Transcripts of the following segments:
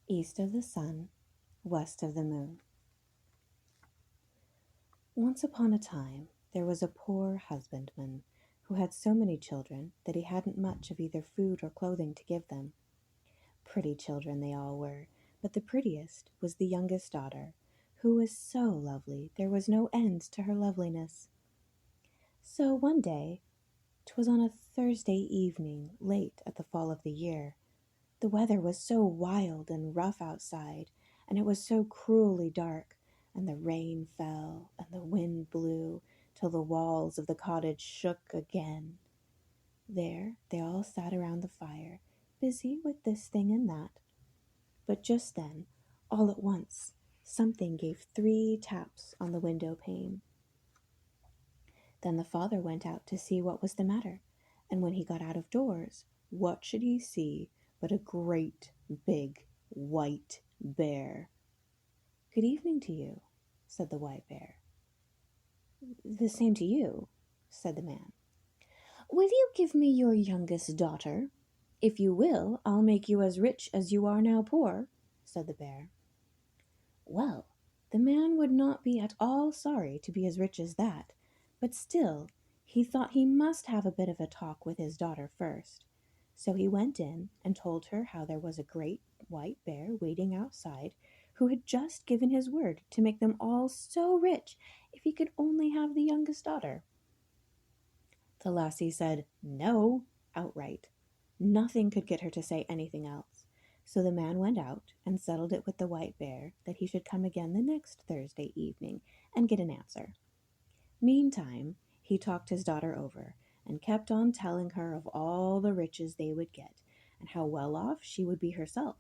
East of the sun, west of the moon. Once upon a time, there was a poor husbandman who had so many children that he hadn't much of either food or clothing to give them. Pretty children they all were, but the prettiest was the youngest daughter, who was so lovely there was no end to her loveliness. So one day, 'twas on a Thursday evening late at the fall of the year, the weather was so wild and rough outside, and it was so cruelly dark, and the rain fell, and the wind blew, till the walls of the cottage shook again. There they all sat around the fire, busy with this thing and that. But just then, all at once, something gave 3 taps on the window pane. Then the father went out to see what was the matter, and when he got out of doors, what should he see but a great big white bear. "Good evening to you," said the white bear. "The same to you," said the man. "Will you give me your youngest daughter? If you will, I'll make you as rich as you are now poor," said the bear. Well, the man would not be at all sorry to be as rich as that, but still he thought he must have a bit of a talk with his daughter first. So he went in and told her how there was a great white bear waiting outside who had just given his word to make them all so rich if he could only have the youngest daughter. The lassie said no outright. Nothing could get her to say anything else. So the man went out and settled it with the white bear that he should come again the next Thursday evening and get an answer. Meantime, he talked his daughter over and kept on telling her of all the riches they would get and how well off she would be herself.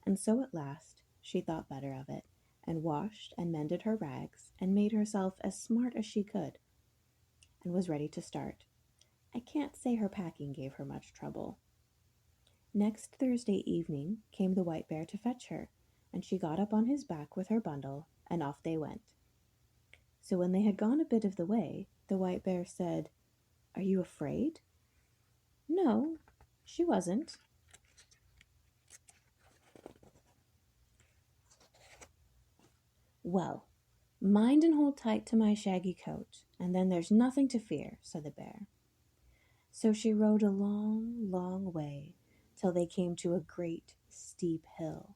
And so at last she thought better of it and washed and mended her rags and made herself as smart as she could and was ready to start. I can't say her packing gave her much trouble. Next Thursday evening came the white bear to fetch her, and she got up on his back with her bundle, and off they went. So when they had gone a bit of the way, the white bear said, "Are you afraid?" No, she wasn't. "Well, mind and hold tight to my shaggy coat, and then there's nothing to fear," said the bear. So she rode a long, long way, till they came to a great, steep hill.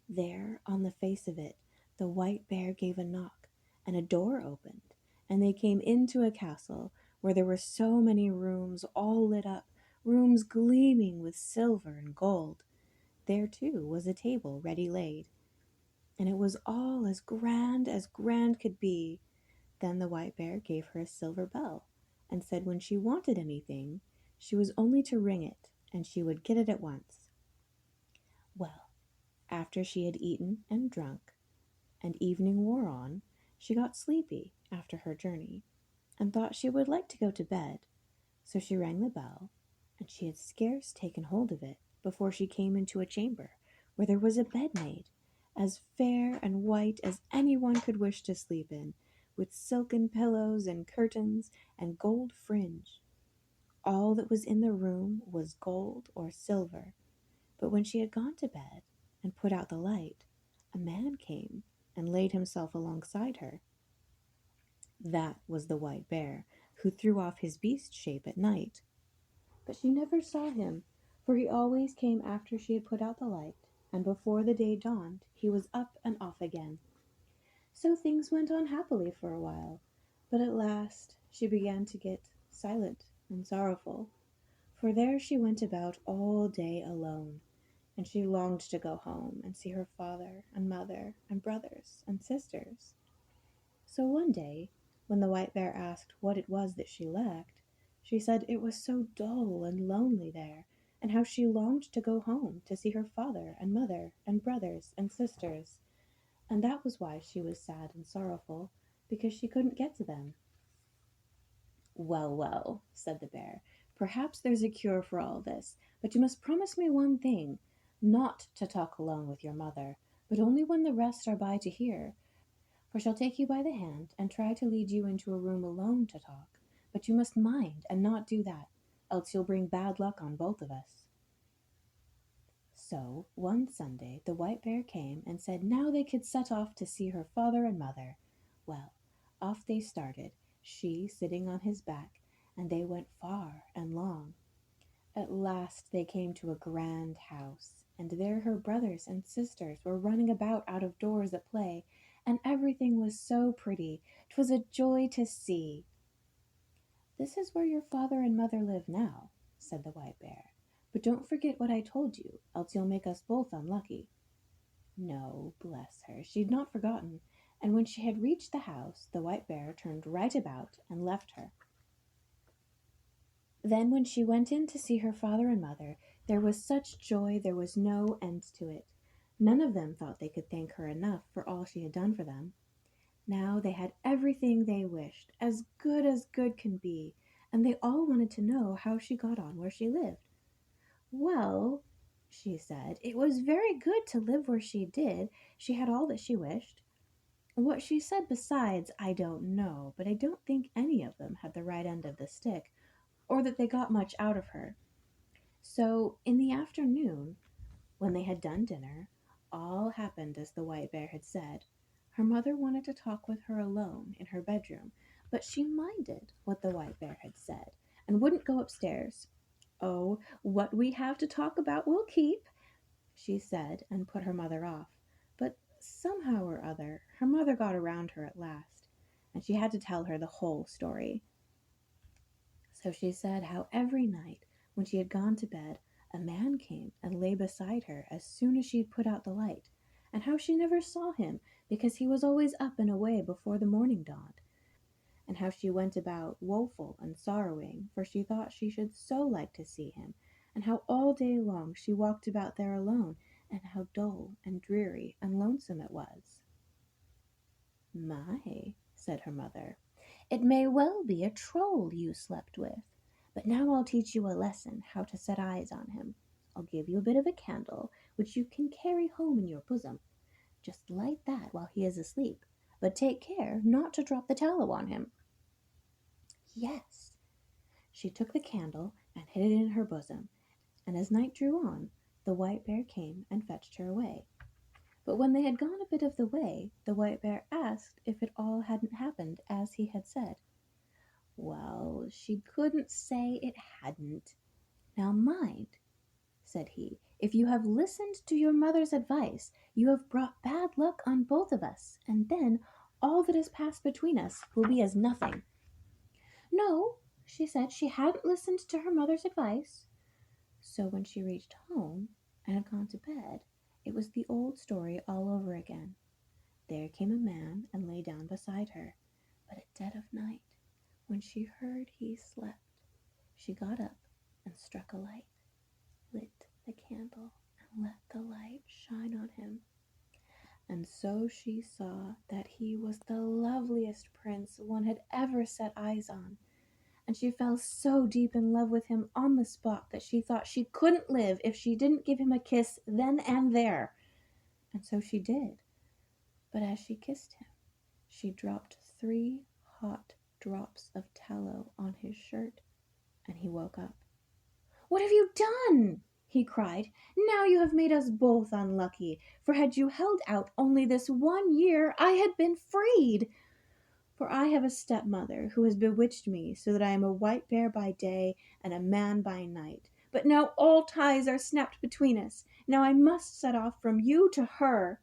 There, on the face of it, the white bear gave a knock, and a door opened, and they came into a castle where there were so many rooms all lit up, rooms gleaming with silver and gold. There, too, was a table ready laid, and it was all as grand could be. Then the white bear gave her a silver bell, and said when she wanted anything, she was only to ring it, and she would get it at once. Well, after she had eaten and drunk, and evening wore on, she got sleepy after her journey, and thought she would like to go to bed. So she rang the bell, and she had scarce taken hold of it before she came into a chamber where there was a bed made, as fair and white as anyone could wish to sleep in, with silken pillows and curtains and gold fringe. All that was in the room was gold or silver, but when she had gone to bed and put out the light, a man came and laid himself alongside her. That was the white bear, who threw off his beast shape at night. But she never saw him, for he always came after she had put out the light, and before the day dawned he was up and off again. So things went on happily for a while, but at last she began to get silent and sorrowful, for there she went about all day alone, and she longed to go home and see her father and mother and brothers and sisters. So one day, when the white bear asked what it was that she lacked, she said it was so dull and lonely there, and how she longed to go home to see her father and mother and brothers and sisters, and that was why she was sad and sorrowful, because she couldn't get to them. "Well, well," said the bear, "perhaps there's a cure for all this, but you must promise me one thing, not to talk alone with your mother, but only when the rest are by to hear, for she'll take you by the hand and try to lead you into a room alone to talk, but you must mind and not do that, else you'll bring bad luck on both of us." So one Sunday the White Bear came and said now they could set off to see her father and mother. Well, off they started, she sitting on his back, and they went far and long. At last they came to a grand house, and there her brothers and sisters were running about out of doors at play, and everything was so pretty, 'twas a joy to see. "This is where your father and mother live now," said the White Bear, "but don't forget what I told you, else you'll make us both unlucky." No, bless her, she'd not forgotten, and when she had reached the house, the White Bear turned right about and left her. Then when she went in to see her father and mother, there was such joy there was no end to it. None of them thought they could thank her enough for all she had done for them. Now they had everything they wished, as good can be, and they all wanted to know how she got on where she lived. "Well," she said, "it was very good to live where she did. She had all that she wished. What she said besides, I don't know, but I don't think any of them had the right end of the stick, or that they got much out of her. So in the afternoon, when they had done dinner, all happened as the White Bear had said. Her mother wanted to talk with her alone in her bedroom, but she minded what the White Bear had said, and wouldn't go upstairs. "Oh, what we have to talk about will keep," she said, and put her mother off. But somehow or other, her mother got around her at last, and she had to tell her the whole story. So she said how every night, when she had gone to bed, a man came and lay beside her as soon as she had put out the light, and how she never saw him because he was always up and away before the morning dawned, and how she went about woeful and sorrowing, for she thought she should so like to see him, and how all day long she walked about there alone, and how dull and dreary and lonesome it was. "My," said her mother, "it may well be a troll you slept with. But now I'll teach you a lesson how to set eyes on him. I'll give you a bit of a candle, which you can carry home in your bosom. Just light that while he is asleep, but take care not to drop the tallow on him." Yes. She took the candle and hid it in her bosom, and as night drew on, the White Bear came and fetched her away. But when they had gone a bit of the way, the White Bear asked if it all hadn't happened as he had said. Well, she couldn't say it hadn't. "Now mind," said he, "if you have listened to your mother's advice, you have brought bad luck on both of us, and then all that has passed between us will be as nothing." No, she said, she hadn't listened to her mother's advice. So when she reached home and had gone to bed, it was the old story all over again. There came a man and lay down beside her, but at dead of night, when she heard he slept, she got up and struck a light, lit the candle, and let the light shine on him. And so she saw that he was the loveliest prince one had ever set eyes on, and she fell so deep in love with him on the spot that she thought she couldn't live if she didn't give him a kiss then and there. And so she did. But as she kissed him, she dropped 3 hot drops of tallow on his shirt, and he woke up. "What have you done?" he cried. "Now you have made us both unlucky, for had you held out only this 1 year, I had been freed. For I have a stepmother who has bewitched me so that I am a White Bear by day and a man by night. But now all ties are snapped between us. Now I must set off from you to her.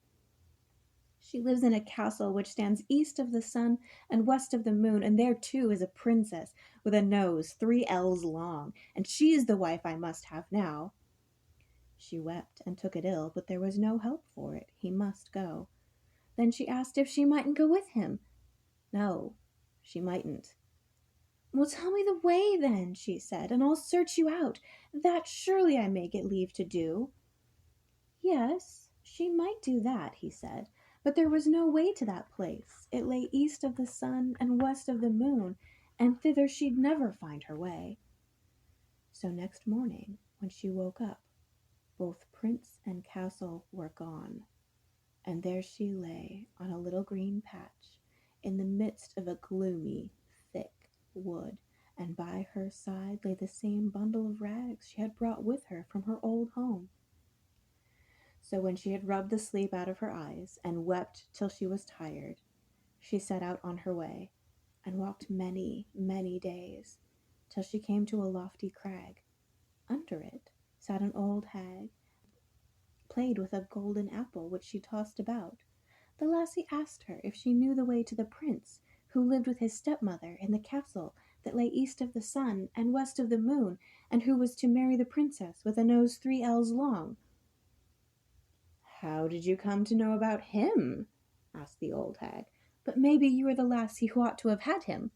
She lives in a castle which stands east of the sun and west of the moon, and there too is a princess with a nose 3 ells long, and she's the wife I must have now." She wept and took it ill, but there was no help for it. He must go. Then she asked if she mightn't go with him. No, she mightn't. "Well, tell me the way then," she said, "and I'll search you out. That surely I may get leave to do." Yes, she might do that, he said, but there was no way to that place. It lay east of the sun and west of the moon, and thither she'd never find her way. So next morning, when she woke up, both prince and castle were gone, and there she lay on a little green patch in the midst of a gloomy, thick wood, and by her side lay the same bundle of rags she had brought with her from her old home. So when she had rubbed the sleep out of her eyes and wept till she was tired, she set out on her way, and walked many, many days, till she came to a lofty crag. Under it sat an old hag, played with a golden apple which she tossed about. The lassie asked her if she knew the way to the prince, who lived with his stepmother in the castle that lay east of the sun and west of the moon, and who was to marry the princess with a nose 3 ells long. "How did you come to know about him?" asked the old hag. "But maybe you are the lassie who ought to have had him."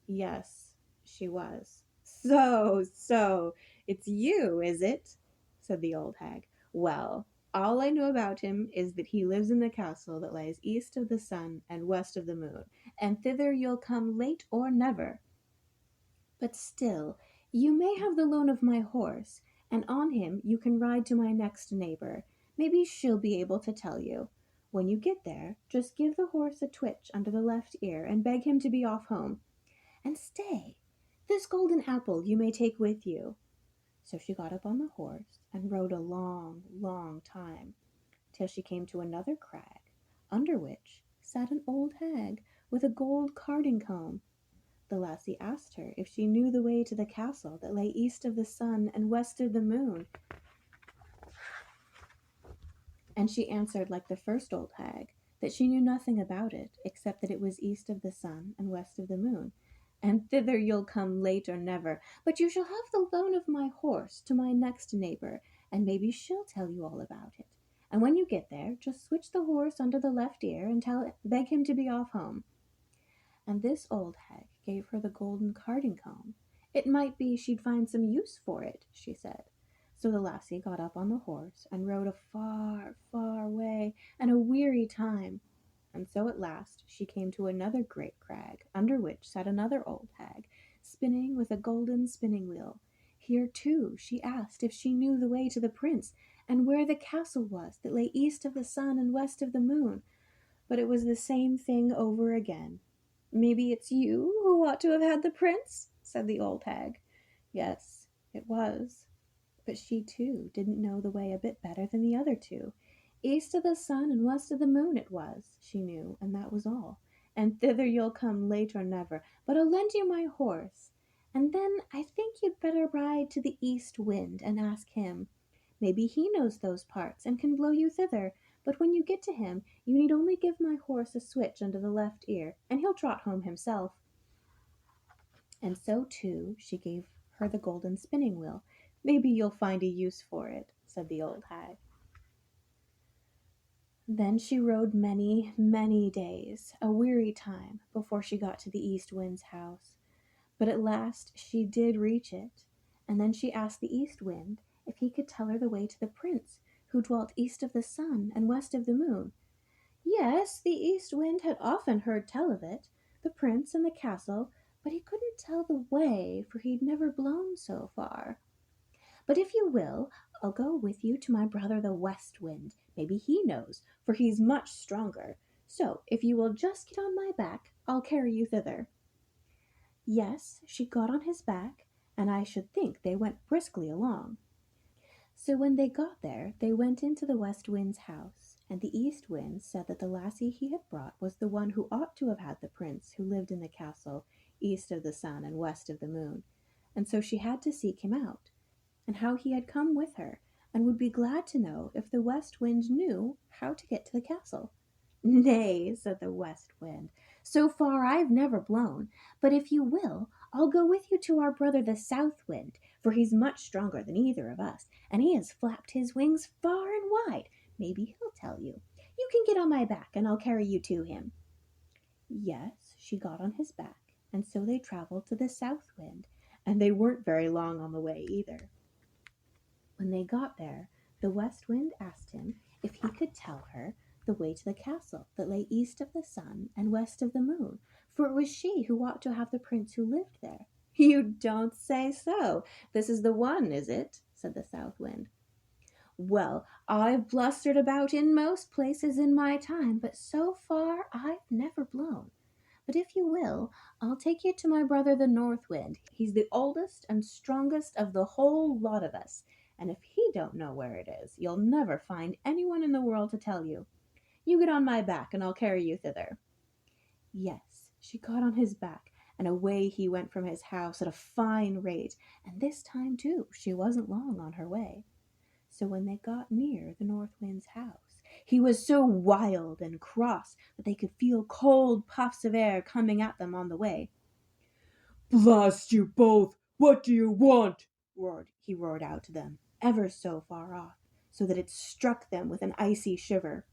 Yes, she was. So, it's you, is it?" said the old hag. "Well, all I know about him is that he lives in the castle that lies east of the sun and west of the moon, and thither you'll come late or never. But still, you may have the loan of my horse, and on him you can ride to my next neighbor. Maybe she'll be able to tell you. When you get there, just give the horse a twitch under the left ear and beg him to be off home. And stay, this golden apple you may take with you." So she got up on the horse and rode a long, long time, till she came to another crag, under which sat an old hag with a gold carding comb. The lassie asked her if she knew the way to the castle that lay east of the sun and west of the moon, and she answered like the first old hag, that she knew nothing about it, except that it was east of the sun and west of the moon, and thither you'll come late or never, but you shall have the loan of my horse to my next neighbor, and maybe she'll tell you all about it. And when you get there, just switch the horse under the left ear and beg him to be off home. And this old hag gave her the golden carding comb. It might be she'd find some use for it, she said. So the lassie got up on the horse and rode a far, far way, and a weary time. And so at last she came to another great crag, under which sat another old hag, spinning with a golden spinning wheel. Here too she asked if she knew the way to the prince, and where the castle was that lay east of the sun and west of the moon. But it was the same thing over again. "Maybe it's you who ought to have had the prince," said the old hag. Yes, it was. But she too didn't know the way a bit better than the other two. East of the sun and west of the moon it was, she knew, and that was all. And thither you'll come late or never, but I'll lend you my horse. And then I think you'd better ride to the east wind and ask him. Maybe he knows those parts and can blow you thither. But when you get to him, you need only give my horse a switch under the left ear, and he'll trot home himself." And so too she gave her the golden spinning wheel. "Maybe you'll find a use for it," said the old hag. Then she rode many, many days, a weary time, before she got to the east wind's house. But at last she did reach it, and then she asked the east wind if he could tell her the way to the prince, who dwelt east of the sun and west of the moon. Yes, the east wind had often heard tell of it, the prince and the castle, but he couldn't tell the way, for he'd never blown so far. "But if you will, I'll go with you to my brother the west wind. Maybe he knows, for he's much stronger. So if you will just get on my back, I'll carry you thither." Yes, she got on his back, and I should think they went briskly along. So when they got there, they went into the west wind's house, and the east wind said that the lassie he had brought was the one who ought to have had the prince who lived in the castle east of the sun and west of the moon, and so she had to seek him out, and how he had come with her, and would be glad to know if the west wind knew how to get to the castle. "Nay," said the west wind, "so far I've never blown, but if you will, I'll go with you to our brother the south wind, for he's much stronger than either of us, and he has flapped his wings far and wide. Maybe he'll tell you. You can get on my back, and I'll carry you to him." Yes, she got on his back, and so they traveled to the south wind, and they weren't very long on the way either. When they got there, the west wind asked him if he could tell her the way to the castle that lay east of the sun and west of the moon, for it was she who ought to have the prince who lived there. "You don't say so! This is the one, is it?" said the south wind. "Well, I've blustered about in most places in my time, but so far I've never blown. But if you will, I'll take you to my brother the north wind. He's the oldest and strongest of the whole lot of us, and if he don't know where it is, you'll never find anyone in the world to tell you. You get on my back, and I'll carry you thither." Yes, she got on his back, and away he went from his house at a fine rate, and this time, too, she wasn't long on her way. So when they got near the North Wind's house, he was so wild and cross that they could feel cold puffs of air coming at them on the way. "Blast you both! What do you want?" He roared out to them, ever so far off, so that it struck them with an icy shiver.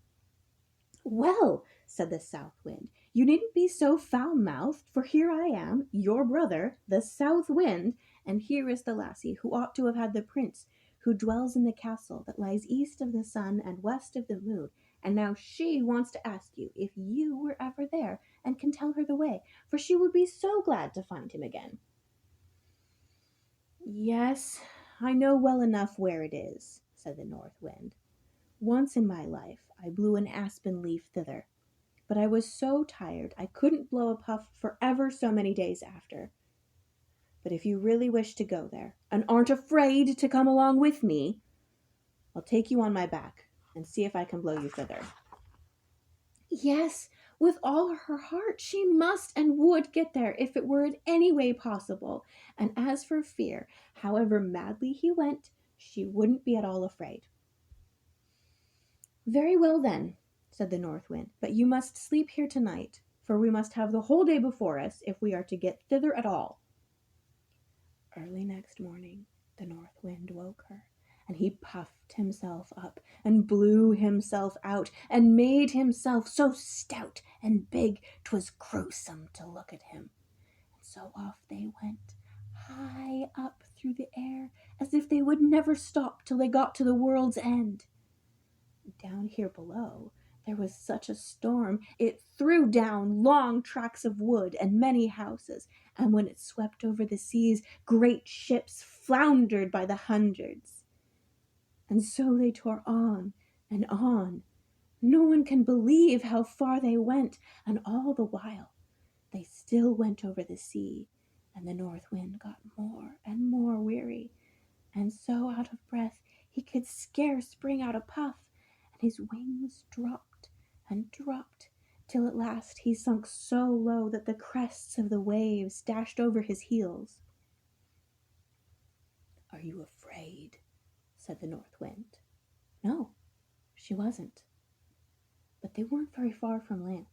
"Well," said the South Wind, "you needn't be so foul-mouthed, for here I am, your brother, the South Wind, and here is the lassie who ought to have had the prince, who dwells in the castle that lies east of the sun and west of the moon, and now she wants to ask you if you were ever there and can tell her the way, for she would be so glad to find him again." "Yes, I know well enough where it is," said the North Wind. "Once in my life I blew an aspen leaf thither, but I was so tired I couldn't blow a puff for ever so many days after. But if you really wish to go there, and aren't afraid to come along with me, I'll take you on my back and see if I can blow you thither." Yes, with all her heart she must and would get there if it were in any way possible, and as for fear, however madly he went, she wouldn't be at all afraid. "Very well then," said the North Wind, "but you must sleep here tonight, for we must have the whole day before us if we are to get thither at all." Early next morning the North Wind woke her, and he puffed himself up and blew himself out and made himself so stout and big 'twas gruesome to look at him. And so off they went, high up through the air, as if they would never stop till they got to the world's end. Down here below there was such a storm it threw down long tracts of wood and many houses, and when it swept over the seas great ships floundered by the hundreds. And so they tore on and on. No one can believe how far they went, and all the while they still went over the sea, and the North Wind got more and more weary, and so out of breath he could scarce bring out a puff, and his wings dropped and dropped, till at last he sunk so low that the crests of the waves dashed over his heels. "Are you afraid?" said the North Wind. No, she wasn't. But they weren't very far from land,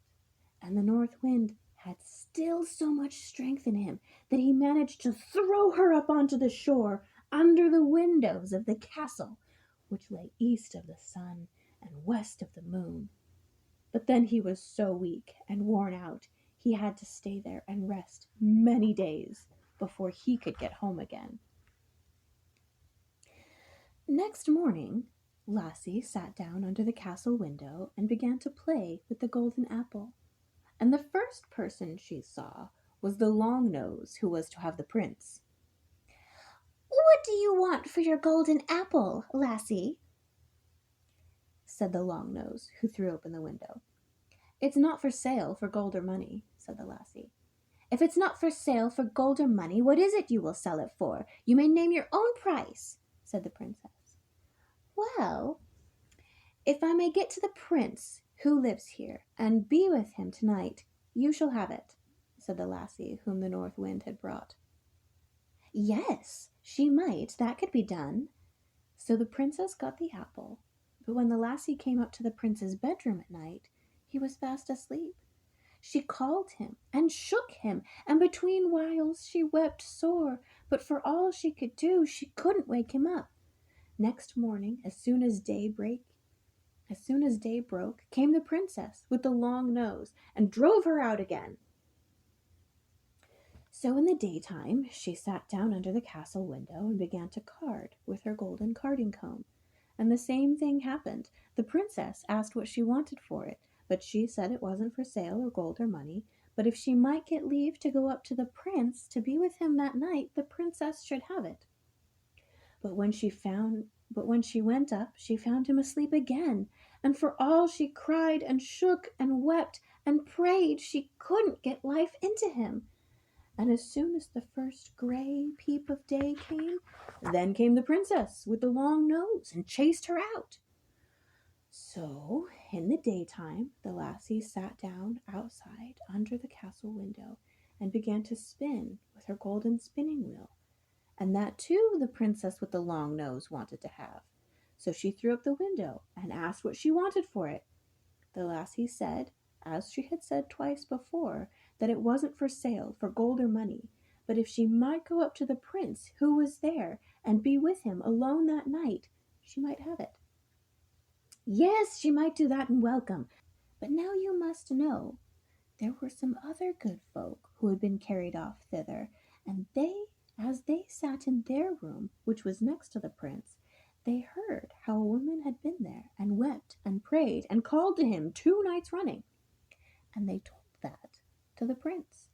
and the North Wind had still so much strength in him that he managed to throw her up onto the shore under the windows of the castle, which lay east of the sun and west of the moon. But then he was so weak and worn out he had to stay there and rest many days before he could get home again. Next morning Lassie sat down under the castle window and began to play with the golden apple, and the first person she saw was the Long Nose who was to have the prince. "What do you want for your golden apple, Lassie?" said the Long Nose, who threw open the window. "It's not for sale for gold or money," said the Lassie. "If it's not for sale for gold or money, what is it you will sell it for? You may name your own price," said the princess. "Well, if I may get to the prince who lives here and be with him tonight, you shall have it," said the Lassie whom the North Wind had brought. Yes, she might, that could be done. So the princess got the apple, but when the Lassie came up to the prince's bedroom at night, he was fast asleep. She called him and shook him, and between whiles she wept sore, but for all she could do, she couldn't wake him up. Next morning, as soon as day broke, came the princess with the long nose and drove her out again. So in the daytime she sat down under the castle window and began to card with her golden carding comb. And the same thing happened. The princess asked what she wanted for it, but she said it wasn't for sale or gold or money, but if she might get leave to go up to the prince to be with him that night, the princess should have it. But when she went up, she found him asleep again, and for all she cried and shook and wept and prayed, she couldn't get life into him. And as soon as the first gray peep of day came, then came the princess with the long nose and chased her out. So, in the daytime, the lassie sat down outside under the castle window and began to spin with her golden spinning wheel. And that too the princess with the long nose wanted to have. So she threw up the window and asked what she wanted for it. The lassie said, as she had said twice before, that it wasn't for sale for gold or money, but if she might go up to the prince who was there and be with him alone that night, she might have it. Yes, she might do that and welcome. But now you must know there were some other good folk who had been carried off thither, and they, as they sat in their room, which was next to the prince, they heard how a woman had been there, and wept and prayed and called to him 2 nights running. And they told that to the prince.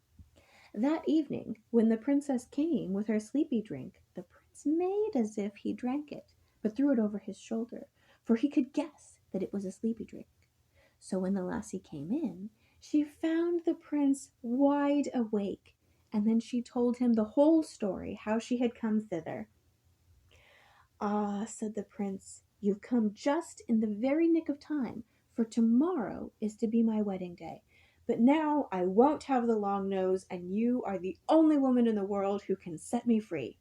That evening, when the princess came with her sleepy drink, the prince made as if he drank it, but threw it over his shoulder, for he could guess that it was a sleepy drink. So when the lassie came in, she found the prince wide awake, and then she told him the whole story, how she had come thither. Ah, said the prince, you've come just in the very nick of time, for tomorrow is to be my wedding day. But now I won't have the long nose, and you are the only woman in the world who can set me free.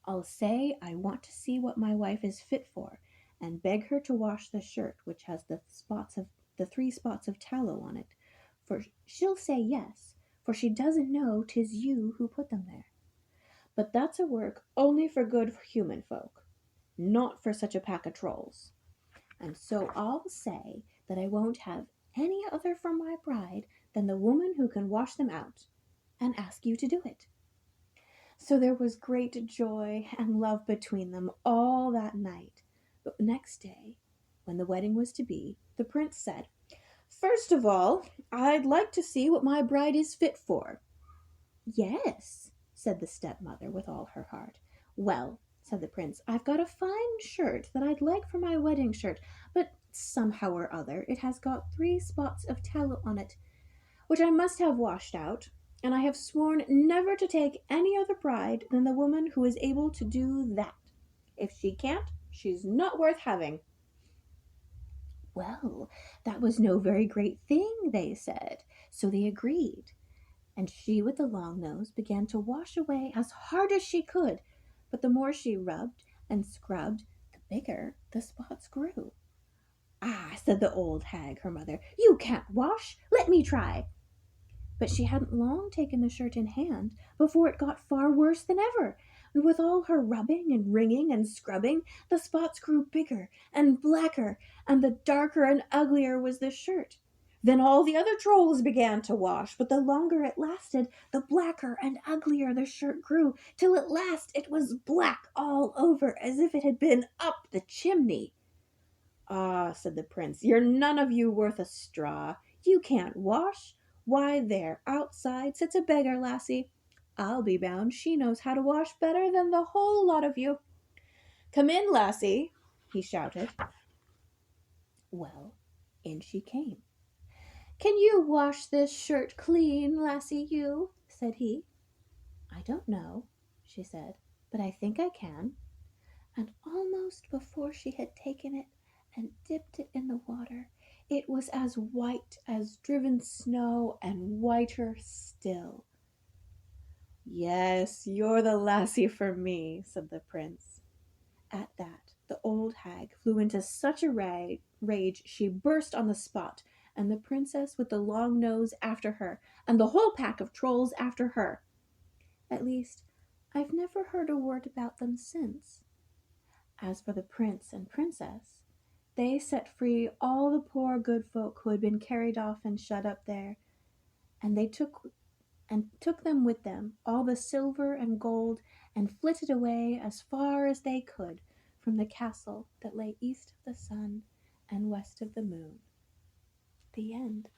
I'll say I want to see what my wife is fit for, and beg her to wash the shirt which has the 3 spots of tallow on it, for she'll say yes, for she doesn't know 'tis you who put them there. But that's a work only for good human folk, not for such a pack of trolls. And so I'll say that I won't have any other for my bride than the woman who can wash them out, and ask you to do it. So there was great joy and love between them all that night. But next day, when the wedding was to be, the prince said, "First of all, I'd like to see what my bride is fit for." "Yes," said the stepmother with all her heart. "Well," said the prince, "I've got a fine shirt that I'd like for my wedding shirt, but somehow or other it has got 3 spots of tallow on it, which I must have washed out, and I have sworn never to take any other bride than the woman who is able to do that. If she can't, she's not worth having." Well, that was no very great thing, they said, so they agreed, and she with the long nose began to wash away as hard as she could, but the more she rubbed and scrubbed, the bigger the spots grew. "Ah," said the old hag, her mother, "you can't wash. Let me try." But she hadn't long taken the shirt in hand before it got far worse than ever, and with all her rubbing and wringing and scrubbing, the spots grew bigger and blacker, and the darker and uglier was the shirt. Then all the other trolls began to wash, but the longer it lasted, the blacker and uglier the shirt grew, till at last it was black all over, as if it had been up the chimney. "Ah," said the prince, "you're none of you worth a straw. You can't wash. Why, there outside sits a beggar lassie. I'll be bound she knows how to wash better than the whole lot of you. Come in, lassie," he shouted. Well, in she came. "Can you wash this shirt clean, lassie, you?" said he. "I don't know," she said, "but I think I can." And almost before she had taken it and dipped it in the water, it was as white as driven snow and whiter still. "Yes, you're the lassie for me," said the prince. At that, the old hag flew into such a rage she burst on the spot, and the princess with the long nose after her, and the whole pack of trolls after her. At least, I've never heard a word about them since. As for the prince and princess, they set free all the poor good folk who had been carried off and shut up there, and they took them with them, all the silver and gold, and flitted away as far as they could from the castle that lay east of the sun and west of the moon. The end.